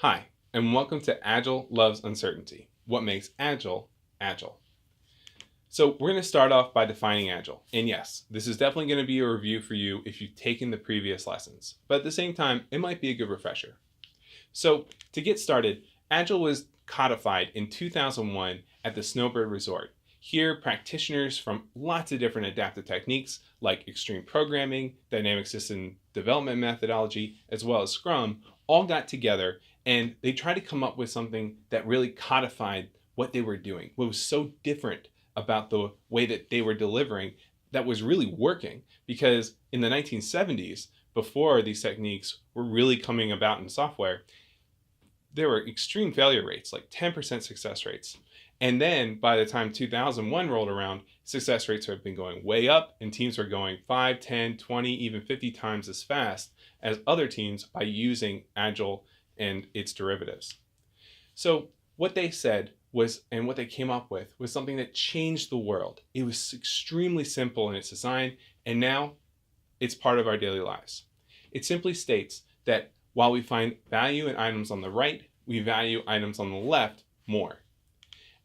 Hi, and welcome to Agile Loves Uncertainty. What makes Agile, Agile? So we're going to start off by defining Agile. And yes, this is definitely going to be a review for you if you've taken the previous lessons. But at the same time, it might be a good refresher. So to get started, Agile was codified in 2001 at the Snowbird Resort. Here, practitioners from lots of different adaptive techniques like extreme programming, dynamic system development methodology, as well as Scrum, all got together and they tried to come up with something that really codified what they were doing, what was so different about the way that they were delivering that was really working. Because in the 1970s, before these techniques were really coming about in software, there were extreme failure rates, like 10% success rates. And then by the time 2001 rolled around, success rates have been going way up and teams were going 5, 10, 20, even 50 times as fast as other teams by using Agile and its derivatives. So what they said was, and what they came up with, was something that changed the world. It was extremely simple in its design, and now it's part of our daily lives. It simply states that while we find value in items on the right, we value items on the left more.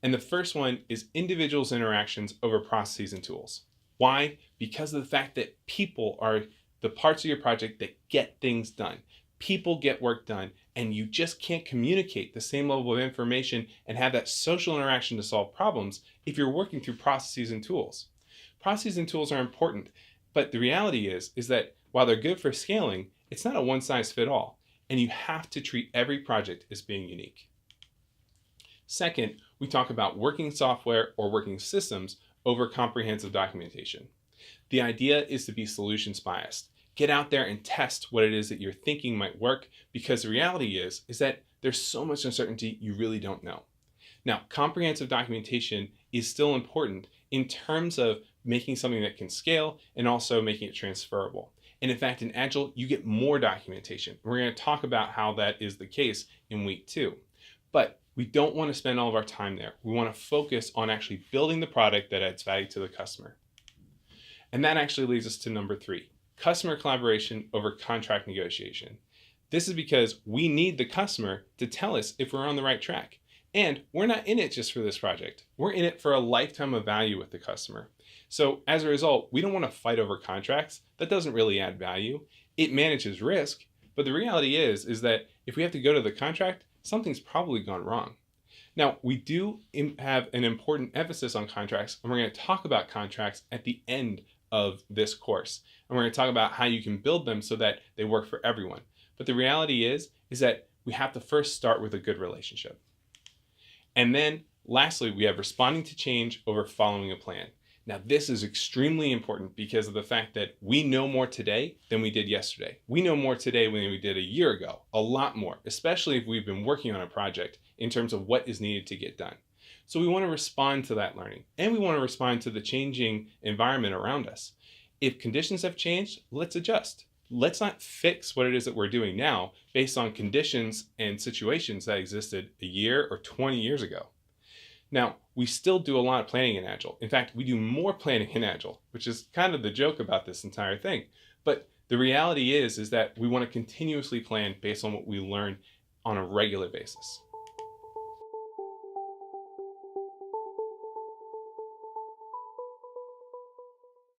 And the first one is individuals' interactions over processes and tools. Why? Because of the fact that people are the parts of your project that get things done. People get work done, and you just can't communicate the same level of information and have that social interaction to solve problems if you're working through processes and tools. Processes and tools are important, but the reality is that while they're good for scaling, it's not a one-size-fits-all, and you have to treat every project as being unique. Second, we talk about working software or working systems over comprehensive documentation. The idea is to be solutions biased. Get out there and test what it is that you're thinking might work, because the reality is that there's so much uncertainty you really don't know. Now, comprehensive documentation is still important in terms of making something that can scale and also making it transferable. And in fact, in Agile, you get more documentation. We're going to talk about how that is the case in week 2. But we don't want to spend all of our time there. We want to focus on actually building the product that adds value to the customer. And that actually leads us to number 3, customer collaboration over contract negotiation. This is because we need the customer to tell us if we're on the right track. And we're not in it just for this project. We're in it for a lifetime of value with the customer. So as a result, we don't want to fight over contracts. That doesn't really add value. It manages risk. But the reality is that if we have to go to the contract, something's probably gone wrong. Now, we do have an important emphasis on contracts, and we're going to talk about contracts at the end of this course. And we're going to talk about how you can build them so that they work for everyone. But the reality is that we have to first start with a good relationship. And then lastly, we have responding to change over following a plan. Now, this is extremely important because of the fact that we know more today than we did yesterday. We know more today than we did a year ago, a lot more, especially if we've been working on a project in terms of what is needed to get done. So we want to respond to that learning, and we want to respond to the changing environment around us. If conditions have changed, let's adjust. Let's not fix what it is that we're doing now based on conditions and situations that existed a year or 20 years ago. Now, we still do a lot of planning in Agile. In fact, we do more planning in Agile, which is kind of the joke about this entire thing. But the reality is that we want to continuously plan based on what we learn on a regular basis.